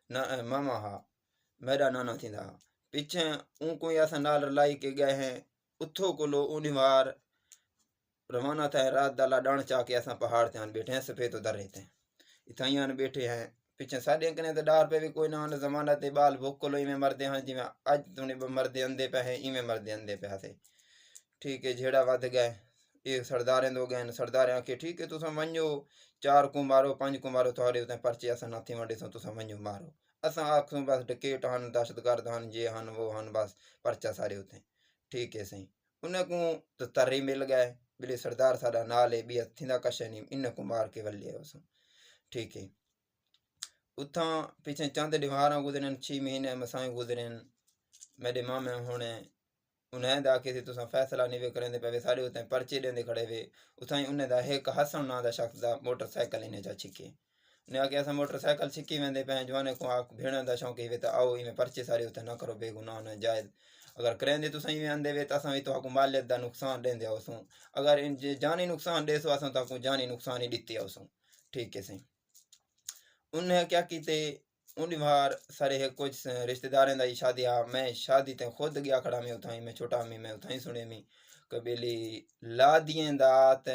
ना मामा हा मेरा नाना थींदा हा। पिछे ऊं कोई असां नाल रलाई के गए हैं उथो कोलो उन वार रवाना थे रात दा लाडाण चा के असां पहाड़ ते आन बैठे हैं सफेद दर्रे ते इथां ही आन बैठे हैं पिछे साढ़े कने तो डार पे भी कोई ना आन जमाना ते बाल भुक्कलो इवें मरदे हैं जिवें अज तुने मरदे अंधे पे हैं इवें मरदे अंधे पे थे ठीक है झेड़ा वध गए ये सरदारें दो गए सरदारें आखे ठीक है तुम वञो 4 को मारो 5 को मारो थोड़े उते परचे असां नथी वंडे सो तुम वञो मारो असां आखूं बस डकेट हन दहशतगर्द हन ये हन वो हन बस परचा सारे उते ठीक है सही उनको तो तर्री मिल गए बिले सरदार साडा नाल है बी थींदा कश नहीं इन को मार के वल्ले उसो ठीक है उथा पीछे चंद डिवारा गुजरन 6 महीने मसाए गुजरन मेरे मामे होने उन्हें दा के तुसा फैसला नहीं वे करेंदे पे सारे उते पर्चे देंदे खड़े वे उथा ही उन्हें दा एक हसन ना दा शख्स दा मोटरसाइकिल इने जा छिके ने आके असा मोटरसाइकिल छिकी वेंदे पे जवाने को आख भेण दा शौक ही वे तो आओ इमे पर्चे सारे उते ना करो बेगुनाह न जायज अगर करेंदे तुसा ही आंदे वे तो असा तो मालियत दा नुकसान देंदे ओसो अगर इन जानी नुकसान देसो असा तो जानी नुकसान ही दित्ते ओसो ठीक है सही उन्हें क्या कीते उन बार सारे है कुछ रिश्तेदारों दा शादी आ मैं शादी ते खुद गया खड़ा में उठाई मैं छोटा में मैं उठाई सुने में कबीली लादियां दात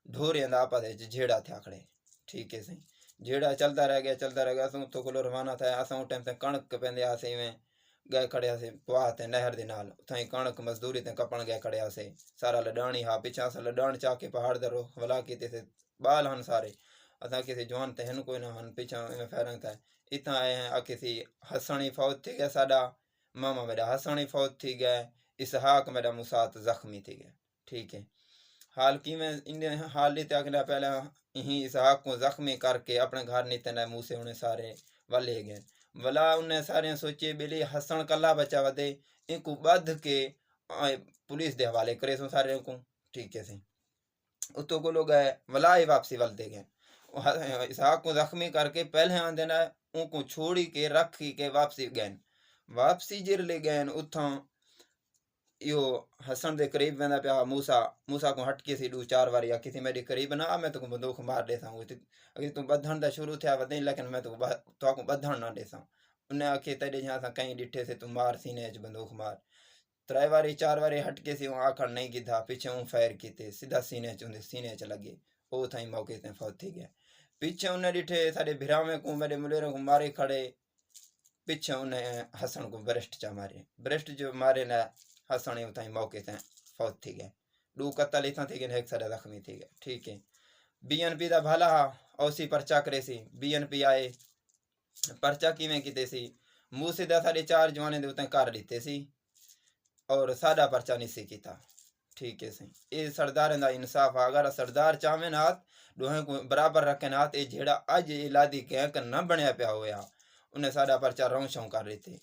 ढोरियां दा आपस में झेड़ा थे खड़े ठीक है सही झेड़ा चलता रह गया असों तो कोलो रवाना था असों टाइम ते कणक पेंदे आसे में गए खड़े आसे पुआ ते नहर दे नाल उठाई कणक मजदूरी ते कपण गए खड़े आसे सारा लडाणी हा पिछा सा लडाण चा के पहाड़ दरो वला कीते से बाल हन सारे असा किसी जवान ते हन कोई ना हन पीछा में फैरंग था इतना आए हैं किसी हसनी फौत थी गया साडा मामा मेरा हसनी फौत थी गया इसहाक मेरा मुसात जख्मी थी गया ठीक है हाल की में इन हाल लेते अगला पहले यही इसहाक को जख्मी करके अपने घर नीते न मुँह से उन्हें सारे वाले गए वला उन्हें सारे सोचे बिली हसन कला बचा वदे इनको बध के पुलिस दे हवाले करे सो सारे को ठीक है सही उतो को लोग वला ही वापसी वल दे गए इसहाक को जख्मी करके पहले आंदे ना उनको छोड़ी के रखी के वापसी गए वापसी जिर ले गए उथा यो हसन दे करीब वेंदा पिया मूसा मूसा को हटके सी 2-4 बार या किसी मेरे करीब ना मैं तो बंदूक मार देता हूँ अगर तुम बधण दा शुरू थे वदे लेकिन मैं तो बधण ना देसा उन्हें आखे तेरे जहाँ सा कहीं डिठे से तुम मार सीने च बंदूक मार 3 बारी 4 बारी हटके से आखड़ नहीं गिधा पीछे हूँ फैर कीते सीधा सीने च लगे वो था मौके से फौत थी गया पीछे उन्हें डिठे सारे भिरावे को मेरे मुलेरों को मारे खड़े पीछे उन्हें हसन को ब्रेस्ट चा मारे ब्रेस्ट जो मारे ना हसन उतना मौके से फौत थी गए 2 कत्ल इतना थी गए 1 सारा जख्मी थी गए ठीक है बीएनपी दा भला औसी परचा करे सी बीएनपी आए परचा किवें कीते सी मुँह सीधा साढ़े 4 जवाने दे उते कर दिते सी और साडा परचा नहीं सी कीता ठीक है सही ये सरदार दा इंसाफ आ अगर सरदार चाहे ना दोहें को बराबर रखे ना ये जेड़ा अज इलादी कैंक न बनया पिया होया उन्हें साडा परचा रौं शौं कर रहे थे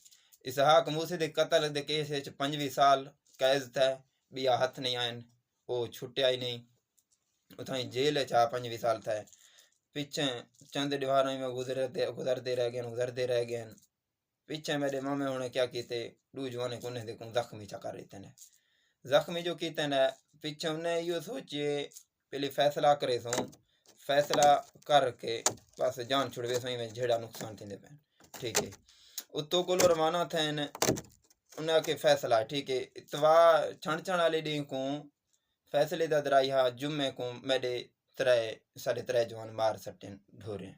इसहाक मूसे दे कत्ल दे केस 25 साल कैद थे बिया हथ नहीं आयन वो छुट्टिया ही नहीं उथा जेल चा 25 साल थे पीछे चंद दीवारों में गुजरते रह गए पीछे मेरे मामे होने क्या कीते 2 जवाने कोने देखूं जख्मी चा कर रहे थे जख्मी जो कीते न पीछे उन्हें यो सोचे पहले फैसला करे सो फैसला करके बस जान छुड़वे सही में झेड़ा नुकसान थी पे ठीक है उतो को रवाना थे उन्हें के फैसला ठीक है इतवा छण वाले डी को फैसले दा दराई हा जुम्मे को मेरे 3.5 जवान मार सटे ढोरे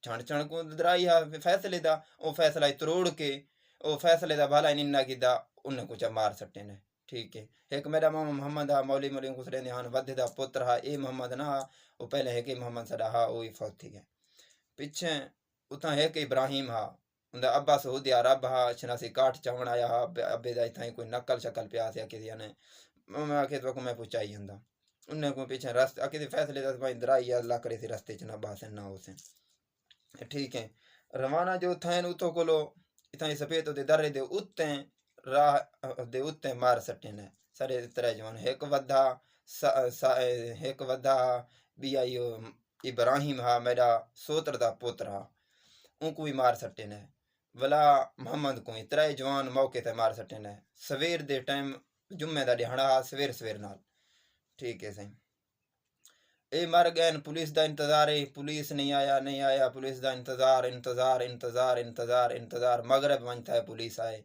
छण को दराई हा फैसले दा वो फैसला तरोड़ के वो फैसले दा भला नहीं ना कीदा उन्हें कुछ मार सटे ने ठीक है एक मेरा मामा मोहम्मद हा मौली मौली कुछ रहने हान वधे दा पुत्र हा ए मोहम्मद ना वो पहले है कि मोहम्मद सदा हा वो ही फौत थी गए पीछे उता है कि इब्राहिम हा उनका अब्बा सऊदी अरब हा छनासी काठ चावण आया हा अब्बे दा इथा कोई नकल शकल पे आसे कि ने मैं आखे तो को मैं पूछाई हंदा उन्हें को पीछे रास्ते आके फैसले दा भाई दराई अल्लाह करे से रास्ते च ना बासे ना होसे ठीक है रवाना जो थे उतो कोलो इतना सफेद होते दर्रे दे उत्ते राह दे उत्ते मार सटे ने सारे 3 जवान एक वधा बिया यो इब्राहिम हा मेरा सोत्र दा पुत्र हा उनको भी मार सटे ने वला मोहम्मद को 3 जवान मौके ते मार सटे ने सवेर दे टाइम जुम्मे दा दिहाड़ा सवेर नाल ठीक है सही ये मर गए पुलिस का इंतजार है, पुलिस नहीं आया नहीं आया, पुलिस का इंतजार इंतजार इंतजार इंतजार इंतजार, मगरब वंता है पुलिस आए,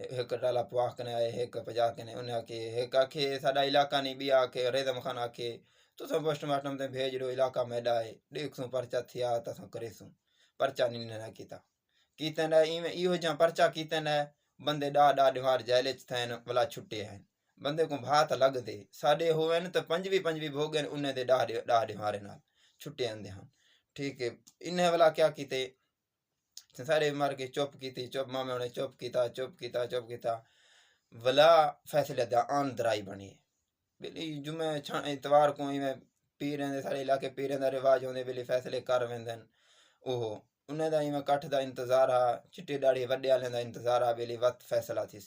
एक डाला पुआह कने आए, एक पजा कने उन्हें आके, एक आखे साडा इलाका नहीं भी आके रेदम खान आके तो सब पोस्टमार्टम ते भेज दो, इलाका मेडा है देख सू परचा थिया तो करे सू परचा नहीं ना कीता कीते न इवें इहो जा परचा कीते न बंदे डा डा डिवार जेल च थैन भला छुट्टे हैं बंदे को भात लग दे साडे होवे न तो पंजवी पंजवी भोगे उन्हें दे डा डिवारे नाल छुट्टे आंदे हैं। ठीक है इन्हें वाला क्या कीते सारे मार के चुप की थी, चुप मामे उन्हें चुप कीता चुप कीता चुप कीता वला फैसले दा आन दराई बनी बिली जुमे इतवार को इवें पीरें दे सारे इलाके पीरें दा रिवाज होंदे बिली फैसले कर वेंदन ओहो उन्हें दा इवें कठ दा इंतजार आ चिट्टी दाढ़ी वड्डे आले दा इंतजार आ बिली वक्त फैसला थी सी।